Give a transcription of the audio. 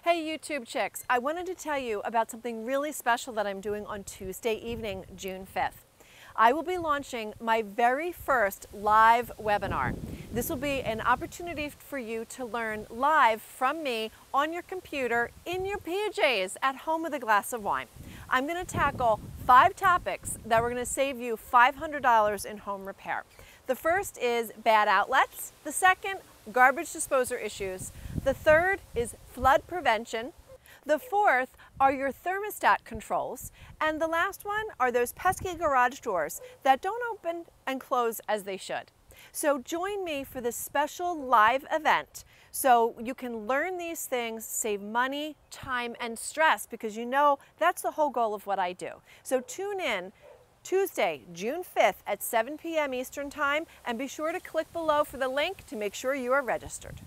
Hey YouTube chicks, I wanted to tell you about something really special that I'm doing on Tuesday evening, June 5th. I will be launching my very first live webinar. This will be an opportunity for you to learn live from me on your computer in your PJs at home with a glass of wine. I'm going to tackle 5 topics that we're going to save you $500 in home repair. The first is bad outlets. The second, garbage disposer issues. The third is flood prevention. The fourth are your thermostat controls. And the last one are those pesky garage doors that don't open and close as they should. So join me for this special live event so you can learn these things, save money, time, and stress, because you know that's the whole goal of what I do. So tune in Tuesday, June 5th at 7 p.m. Eastern Time, and be sure to click below for the link to make sure you are registered.